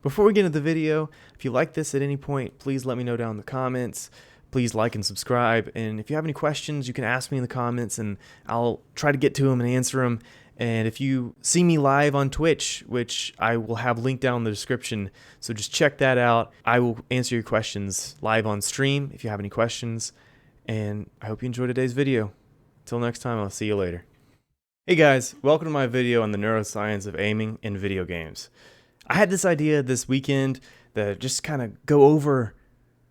Before we get into the video, if you like this at any point, please let me know down in the comments. Please like and subscribe. And if you have any questions, you can ask me in the comments and I'll try to get to them and answer them. And if you see me live on Twitch, which I will have linked down in the description, so just check that out. I will answer your questions live on stream if you have any questions. And I hope you enjoyed today's video. Until next time, I'll see you later. Hey guys, welcome to my video on the neuroscience of aiming in video games. I had this idea this weekend that just kind of go over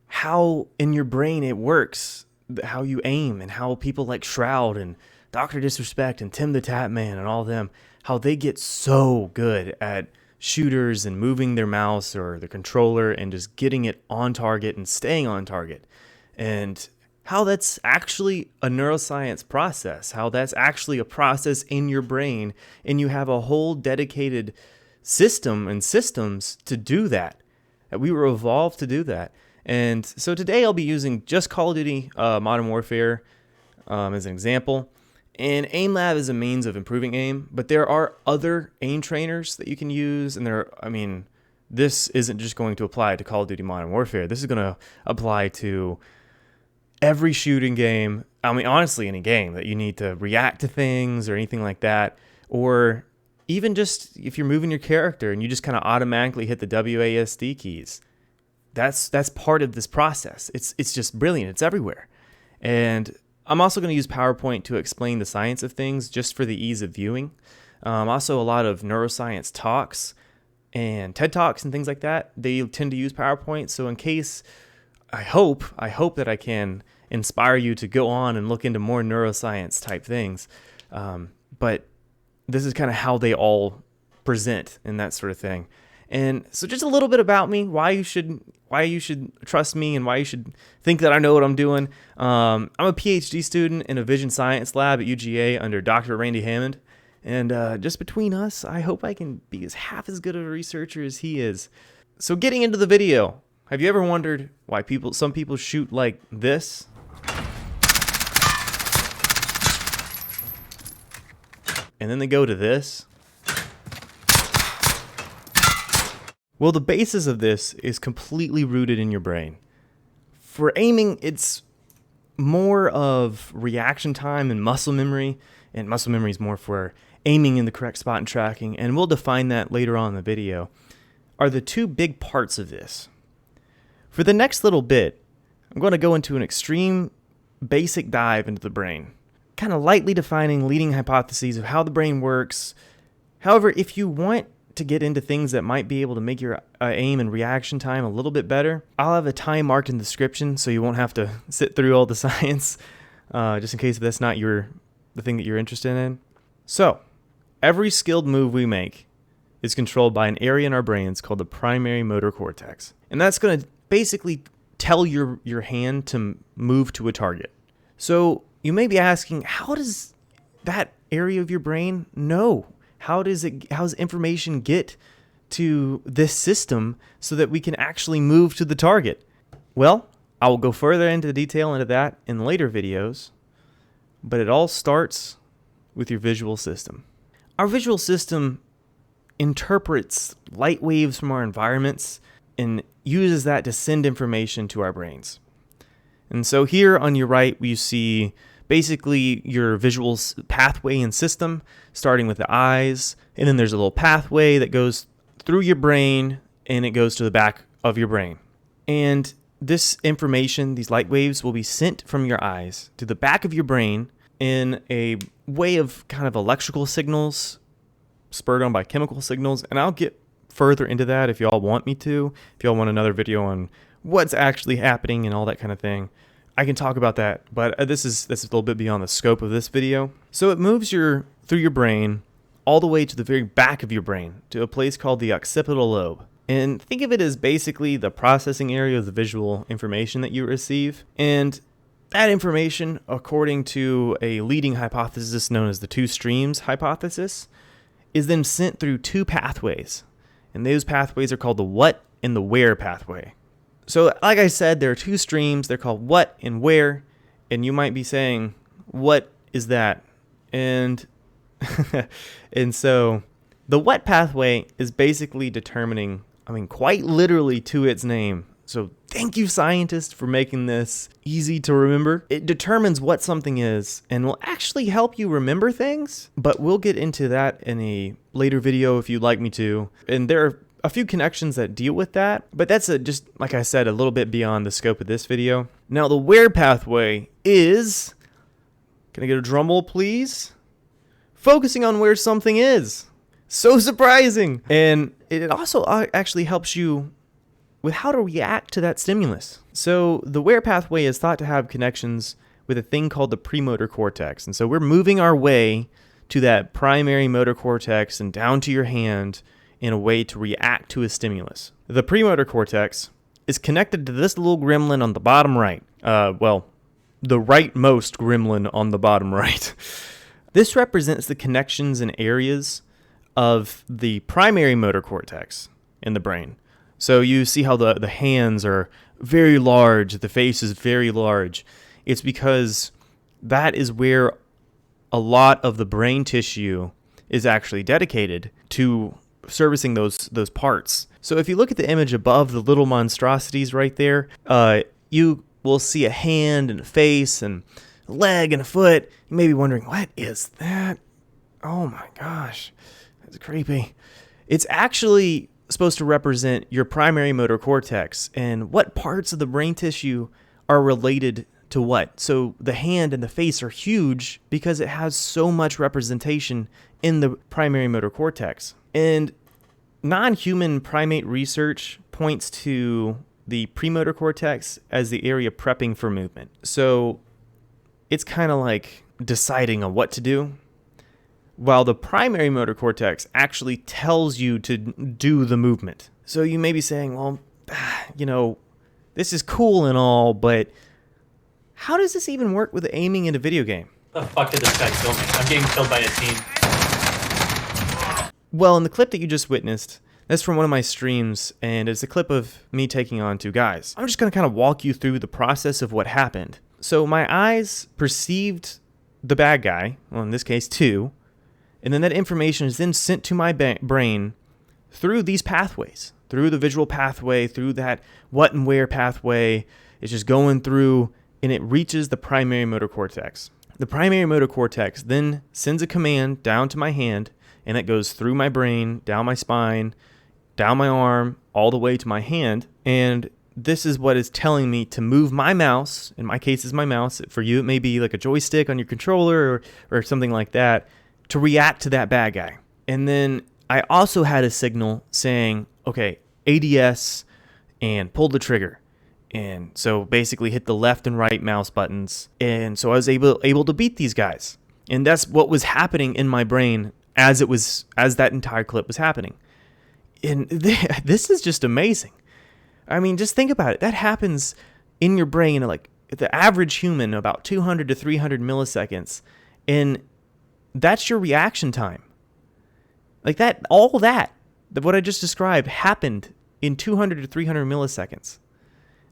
how in your brain it works, how you aim, and how people like Shroud and Dr. Disrespect and Tim the Tap Man and all them, how they get so good at shooters and moving their mouse or the controller and just getting it on target and staying on target. And how that's actually a neuroscience process, how that's actually a process in your brain, and you have a whole dedicated system and systems to do that. We were evolved to do that. And so today I'll be using just Call of Duty Modern Warfare as an example. And Aim Lab is a means of improving aim, but there are other aim trainers that you can use. And this isn't just going to apply to Call of Duty Modern Warfare. This is going to apply to every shooting game. Honestly, any game that you need to react to things or anything like that. Or even just if you're moving your character and you just kind of automatically hit the WASD keys. That's part of this process. It's just brilliant. It's everywhere. And I'm also going to use PowerPoint to explain the science of things just for the ease of viewing. Also, a lot of neuroscience talks and TED Talks and things like that, they tend to use PowerPoint. So in case, I hope that I can inspire you to go on and look into more neuroscience type things. But this is kind of how they all present and that sort of thing. And so just a little bit about me, why you should trust me and why you should think that I know what I'm doing. I'm a PhD student in a vision science lab at UGA under Dr. Randy Hammond. And just between us, I hope I can be half as good of a researcher as he is. So getting into the video, have you ever wondered why some people shoot like this? And then they go to this? Well, the basis of this is completely rooted in your brain. For aiming, it's more of reaction time and muscle memory is more for aiming in the correct spot and tracking, and we'll define that later on in the video, are the two big parts of this. For the next little bit, I'm going to go into an extreme basic dive into the brain, kind of lightly defining leading hypotheses of how the brain works. However, if you want to get into things that might be able to make your aim and reaction time a little bit better, I'll have a time marked in the description so you won't have to sit through all the science, just in case if that's not the thing that you're interested in. So, every skilled move we make is controlled by an area in our brains called the primary motor cortex. And that's going to basically tell your hand to move to a target. So, you may be asking, how does that area of your brain know? How does information get to this system so that we can actually move to the target? Well, I will go further into detail into that in later videos, but it all starts with your visual system. Our visual system interprets light waves from our environments and uses that to send information to our brains. And so here on your right, you see basically your visual pathway and system, starting with the eyes, and then there's a little pathway that goes through your brain, and it goes to the back of your brain. And this information, these light waves, will be sent from your eyes to the back of your brain in a way of kind of electrical signals, spurred on by chemical signals, and I'll get further into that if y'all want me to. If y'all want another video on what's actually happening and all that kind of thing, I can talk about that, but this is a little bit beyond the scope of this video. So it moves through your brain all the way to the very back of your brain to a place called the occipital lobe. And think of it as basically the processing area of the visual information that you receive. And that information, according to a leading hypothesis known as the two streams hypothesis, is then sent through two pathways. And those pathways are called the what and the where pathway. So like I said, there are two streams. They're called what and where. And you might be saying, what is that? And and so the what pathway is basically determining I mean, quite literally to its name. So thank you, scientists, for making this easy to remember. It determines what something is and will actually help you remember things, but we'll get into that in a later video if you'd like me to. And there are a few connections that deal with that, but that's just, like I said, a little bit beyond the scope of this video. Now, the where pathway is, can I get a drum roll, please? Focusing on where something is. So surprising. And it also actually helps you with how to react to that stimulus. So the where pathway is thought to have connections with a thing called the premotor cortex. And so we're moving our way to that primary motor cortex and down to your hand in a way to react to a stimulus. The premotor cortex is connected to this little gremlin on the bottom right. The rightmost gremlin on the bottom right. This represents the connections and areas of the primary motor cortex in the brain. So you see how the hands are very large, the face is very large. It's because that is where a lot of the brain tissue is actually dedicated to servicing those parts. So if you look at the image above the little monstrosities right there, you will see a hand and a face and a leg and a foot. You may be wondering, what is that? Oh my gosh, that's creepy. It's actually supposed to represent your primary motor cortex and what parts of the brain tissue are related to what. So the hand and the face are huge because it has so much representation in the primary motor cortex. And non-human primate research points to the premotor cortex as the area prepping for movement. So it's kind of like deciding on what to do, while the primary motor cortex actually tells you to do the movement. So you may be saying, well, this is cool and all, but how does this even work with aiming in a video game? The fuck did this guy kill me? I'm getting killed by a team. Well, in the clip that you just witnessed, that's from one of my streams, and it's a clip of me taking on two guys. I'm just going to kind of walk you through the process of what happened. So my eyes perceived the bad guy, well, in this case, two, and then that information is then sent to my brain through these pathways, through the visual pathway, through that what and where pathway. It's just going through, and it reaches the primary motor cortex. The primary motor cortex then sends a command down to my hand, and it goes through my brain, down my spine, down my arm, all the way to my hand. And this is what is telling me to move my mouse. In my case, it's my mouse. For you, it may be like a joystick on your controller or something like that, to react to that bad guy. And then I also had a signal saying, okay, ADS, and pull the trigger. And so basically hit the left and right mouse buttons. And so I was able to beat these guys. And that's what was happening in my brain as that entire clip was happening. And this is just amazing. I mean, just think about it. That happens in your brain, like the average human, about 200 to 300 milliseconds. And that's your reaction time. Like that, what I just described happened in 200 to 300 milliseconds.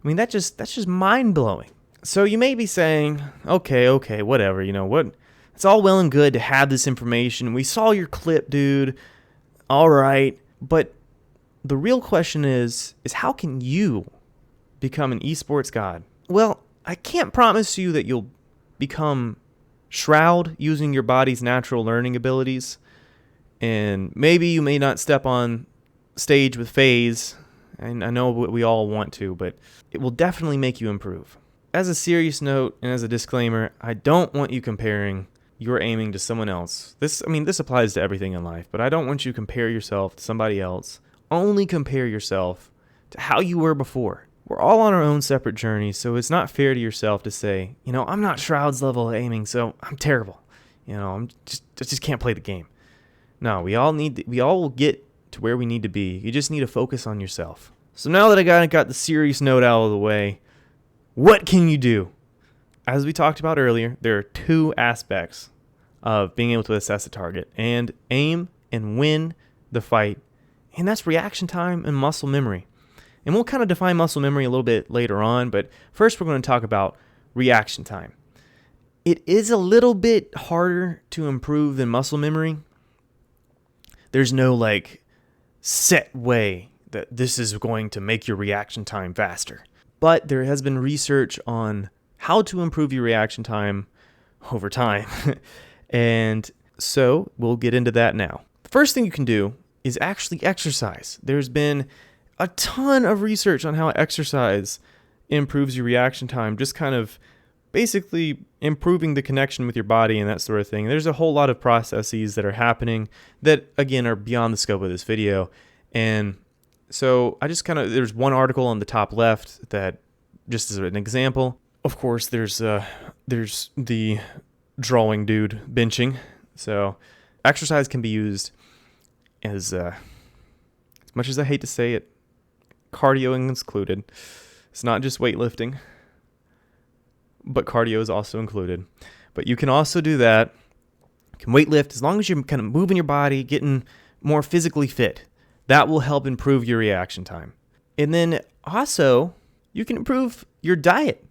I mean, that's just mind-blowing. So you may be saying, okay, whatever, what? It's all well and good to have this information. We saw your clip, dude. All right. But the real question is how can you become an esports god? Well, I can't promise you that you'll become Shroud using your body's natural learning abilities. And maybe you may not step on stage with FaZe. And I know we all want to, but it will definitely make you improve. As a serious note and as a disclaimer, I don't want you comparing your aiming to someone else. This applies to everything in life, but I don't want you to compare yourself to somebody else. Only compare yourself to how you were before. We're all on our own separate journeys, so it's not fair to yourself to say, I'm not Shroud's level of aiming, so I'm terrible. I just can't play the game. No, we all will get to where we need to be. You just need to focus on yourself. So now that I got the serious note out of the way, what can you do? As we talked about earlier, there are two aspects of being able to assess a target and aim and win the fight, and that's reaction time and muscle memory. And we'll kind of define muscle memory a little bit later on, but first we're going to talk about reaction time. It is a little bit harder to improve than muscle memory. There's no set way that this is going to make your reaction time faster. But there has been research on how to improve your reaction time over time. And so we'll get into that now. The first thing you can do is actually exercise. There's been a ton of research on how exercise improves your reaction time, just kind of basically improving the connection with your body and that sort of thing. There's a whole lot of processes that are happening that, again, are beyond the scope of this video. And so I just there's one article on the top left that just as an example. Of course, there's the drawing dude benching. So exercise can be used as much as I hate to say it, cardio included. It's not just weightlifting, but cardio is also included. But you can also do that. You can weightlift as long as you're kind of moving your body, getting more physically fit. That will help improve your reaction time. And then also, you can improve your diet.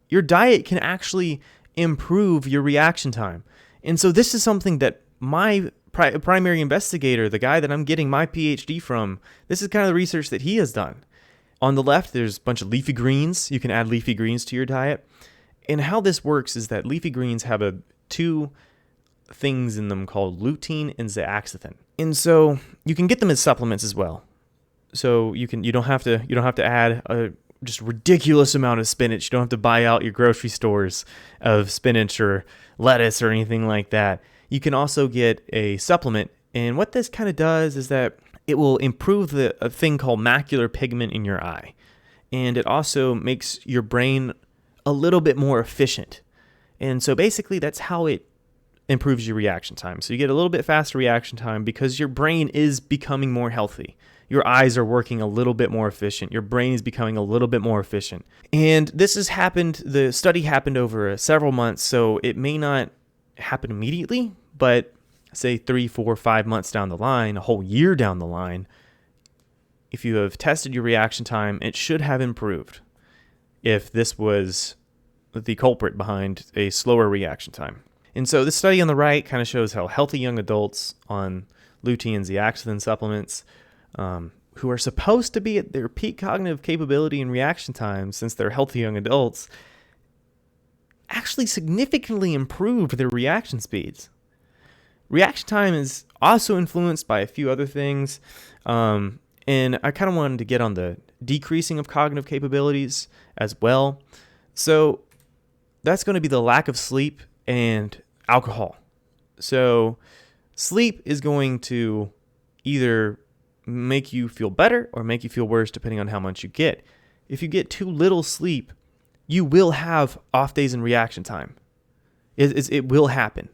Your diet can actually improve your reaction time. And so this is something that my primary investigator, the guy that I'm getting my PhD from, this is kind of the research that he has done. On the left, there's a bunch of leafy greens. You can add leafy greens to your diet. And how this works is that leafy greens have two things in them called lutein and zeaxanthin. And so you can get them as supplements as well. So you don't have to add a just ridiculous amount of spinach. You don't have to buy out your grocery stores of spinach or lettuce or anything like that. You can also get a supplement. And what this kind of does is that it will improve a thing called macular pigment in your eye. And it also makes your brain a little bit more efficient. And so basically that's how it improves your reaction time. So you get a little bit faster reaction time because your brain is becoming more healthy. Your eyes are working a little bit more efficient. Your brain is becoming a little bit more efficient. And this has happened, the study happened over several months, so it may not happen immediately, but say 3, 4, 5 months down the line, a whole year down the line, if you have tested your reaction time, it should have improved if this was the culprit behind a slower reaction time. And so this study on the right kind of shows how healthy young adults on lutein and zeaxanthin supplements, who are supposed to be at their peak cognitive capability and reaction time since they're healthy young adults, actually significantly improved their reaction speeds. Reaction time is also influenced by a few other things, and I kind of wanted to get on the decreasing of cognitive capabilities as well. So that's going to be the lack of sleep and alcohol. So sleep is going to either make you feel better or make you feel worse depending on how much you get. If you get too little sleep, you will have off days in reaction time. It will happen.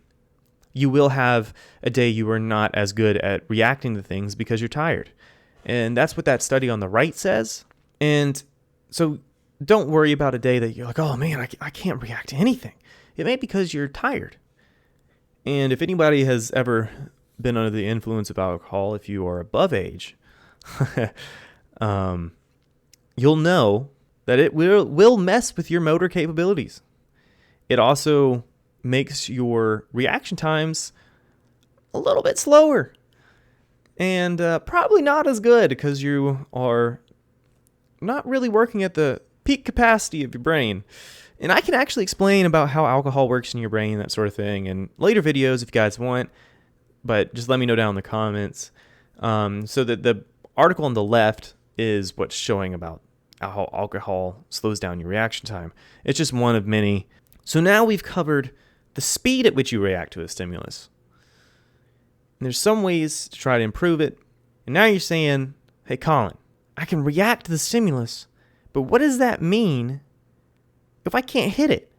You will have a day you are not as good at reacting to things because you're tired. And that's what that study on the right says. And so don't worry about a day that you're like, oh man, I can't react to anything. It may be because you're tired. And if anybody has ever been under the influence of alcohol, if you are above age, you'll know that it will mess with your motor capabilities. It also makes your reaction times a little bit slower and probably not as good because you are not really working at the peak capacity of your brain. And I can actually explain about how alcohol works in your brain, that sort of thing, in later videos if you guys want, but just let me know down in the comments. So that the article on the left is what's showing about how alcohol slows down your reaction time. It's just one of many. So now we've covered the speed at which you react to a stimulus. And there's some ways to try to improve it. And now you're saying, hey, Colin, I can react to the stimulus, but what does that mean if I can't hit it?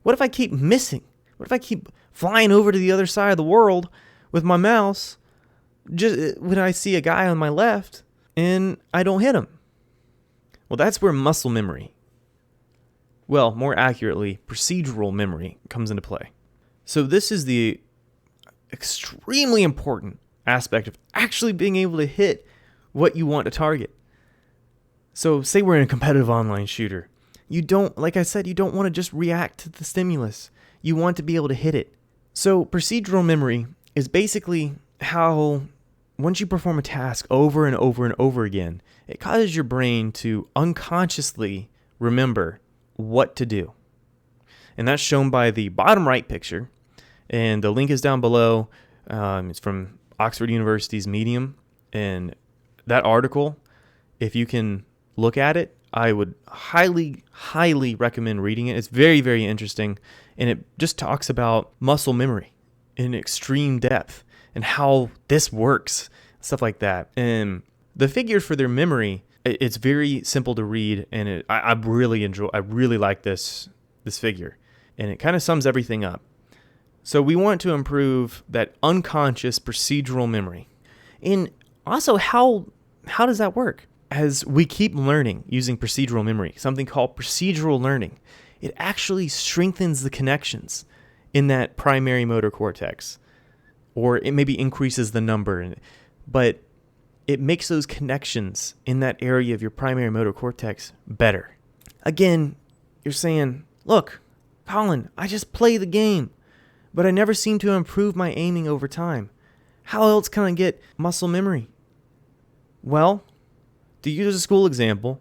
What if I keep missing? What if I keep flying over to the other side of the world with my mouse just when I see a guy on my left and I don't hit him? Well, that's where muscle memory, well, more accurately, procedural memory comes into play. So this is the extremely important aspect of actually being able to hit what you want to target. So say we're in a competitive online shooter. You don't, like I said, you don't want to just react to the stimulus. You want to be able to hit it. So procedural memory is basically how once you perform a task over and over and over again, it causes your brain to unconsciously remember what to do. And that's shown by the bottom right picture. And the link is down below. It's from Oxford University's Medium. And that article, if you can look at it, I would highly, highly recommend reading it. It's very, very interesting. And it just talks about muscle memory in extreme depth and how this works, stuff like that. And the figures for their memory, it's very simple to read. And I really like this figure. And it kind of sums everything up. So we want to improve that unconscious procedural memory. And also, how does that work? As we keep learning using procedural memory, something called procedural learning, it actually strengthens the connections in that primary motor cortex, or it maybe increases the number, but it makes those connections in that area of your primary motor cortex better. Again, you're saying, look, Colin, I just play the game, but I never seem to improve my aiming over time. How else can I get muscle memory? Well, to use a school example,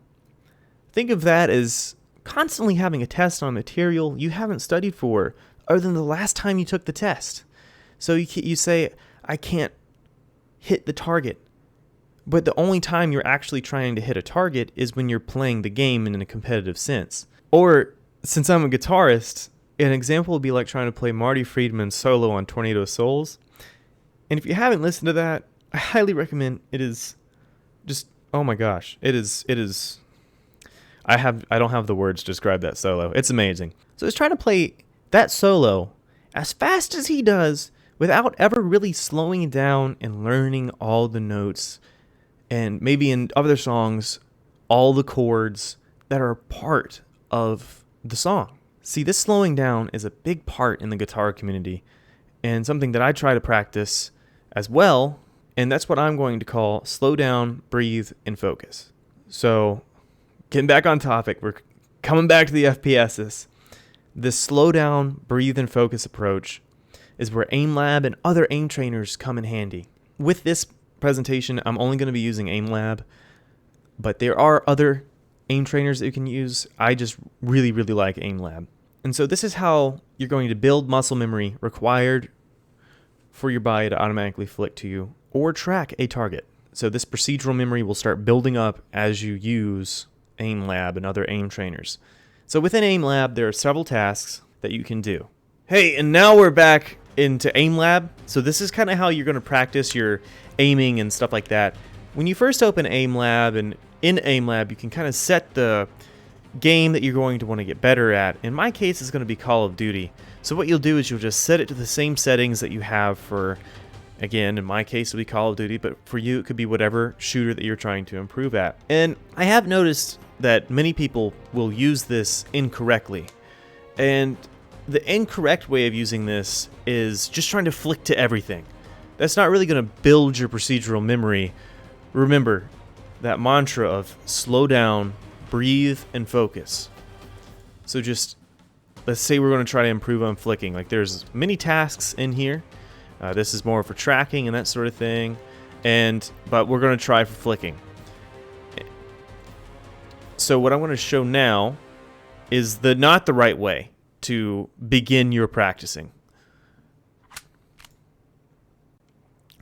think of that as constantly having a test on material you haven't studied for other than the last time you took the test. So you say, I can't hit the target. But the only time you're actually trying to hit a target is when you're playing the game in a competitive sense. Or, since I'm a guitarist, an example would be like trying to play Marty Friedman's solo on Tornado Souls. And if you haven't listened to that, I highly recommend. It is just, oh my gosh, it is. I don't have the words to describe that solo. It's amazing. So he's trying to play that solo as fast as he does without ever really slowing down and learning all the notes, and maybe in other songs, all the chords that are part of the song. See, this slowing down is a big part in the guitar community and something that I try to practice as well. And that's what I'm going to call slow down, breathe, and focus. So getting back on topic, we're coming back to the FPSs. This slow down, breathe, and focus approach is where AimLab and other aim trainers come in handy. With this presentation, I'm only going to be using AimLab, but there are other aim trainers that you can use. I just really, really like AimLab. And so this is how you're going to build muscle memory required for your body to automatically flick to you or track a target. So this procedural memory will start building up as you use AimLab and other aim trainers. So within AimLab, there are several tasks that you can do. Hey, and now we're back into AimLab. So this is kind of how you're going to practice your aiming and stuff like that. When you first open AimLab, and in AimLab, you can kind of set the game that you're going to want to get better at. In my case, it's going to be Call of Duty. So what you'll do is you'll just set it to the same settings that you have for, again, in my case, it'll be Call of Duty, but for you, it could be whatever shooter that you're trying to improve at. And I have noticed that many people will use this incorrectly. And the incorrect way of using this is just trying to flick to everything. That's not really going to build your procedural memory. Remember that mantra of slow down, breathe, and focus. So just, let's say we're going to try to improve on flicking. Like there's many tasks in here. This is more for tracking and that sort of thing. But we're going to try for flicking. So what I'm going to show now is not the right way to begin your practicing.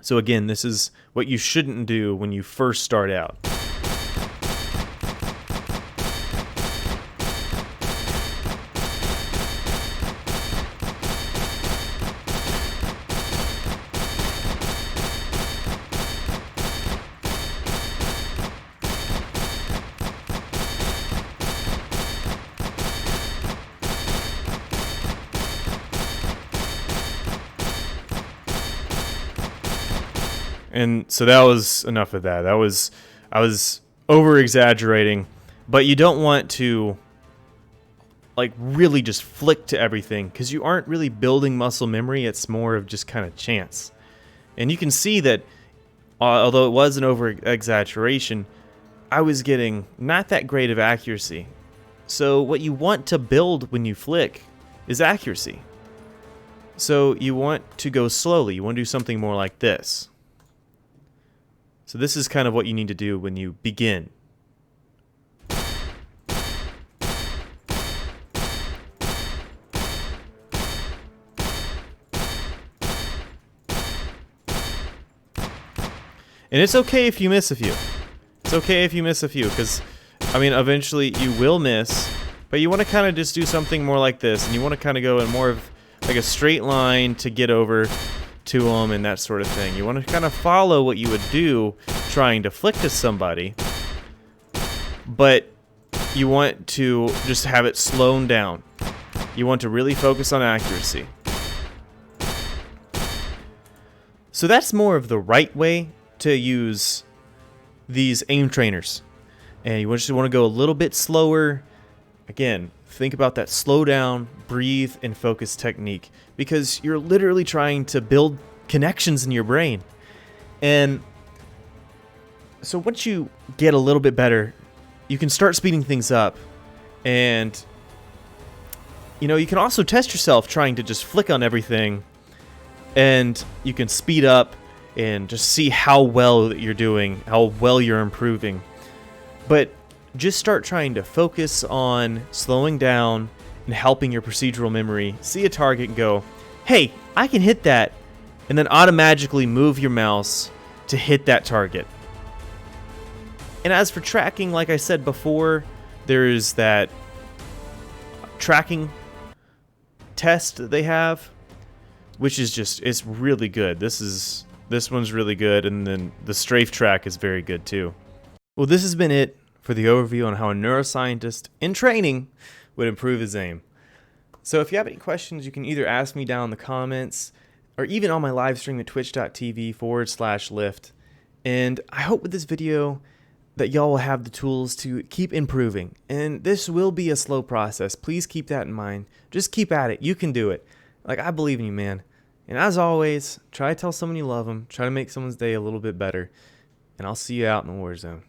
So again, this is what you shouldn't do when you first start out. And so that was enough of that. I was over exaggerating, but you don't want to like really just flick to everything because you aren't really building muscle memory. It's more of just kind of chance. And you can see that although it was an over exaggeration, I was getting not that great of accuracy. So what you want to build when you flick is accuracy. So you want to go slowly. You want to do something more like this. So this is kind of what you need to do when you begin. And it's okay if you miss a few. It's okay if you miss a few, because, I mean, eventually you will miss, but you want to kind of just do something more like this, and you want to kind of go in more of like a straight line to get over to them and that sort of thing. You want to kind of follow what you would do trying to flick to somebody, but you want to just have it slowed down. You want to really focus on accuracy. So that's more of the right way to use these aim trainers. And you just want to go a little bit slower. Again, think about that slow down, breathe, and focus technique, because you're literally trying to build connections in your brain. And so once you get a little bit better, you can start speeding things up. And you can also test yourself trying to just flick on everything, and you can speed up and just see how well that you're doing, how well you're improving. But just start trying to focus on slowing down and helping your procedural memory see a target and go, hey, I can hit that, and then automatically move your mouse to hit that target. And as for tracking, like I said before, there's that tracking test that they have, which is just, it's really good. This one's really good, and then the strafe track is very good too. Well, this has been it for the overview on how a neuroscientist in training would improve his aim. So if you have any questions, you can either ask me down in the comments or even on my live stream at twitch.tv/lift. And I hope with this video that y'all will have the tools to keep improving. And this will be a slow process. Please keep that in mind. Just keep at it. You can do it. Like, I believe in you, man. And as always, try to tell someone you love them. Try to make someone's day a little bit better. And I'll see you out in the war zone.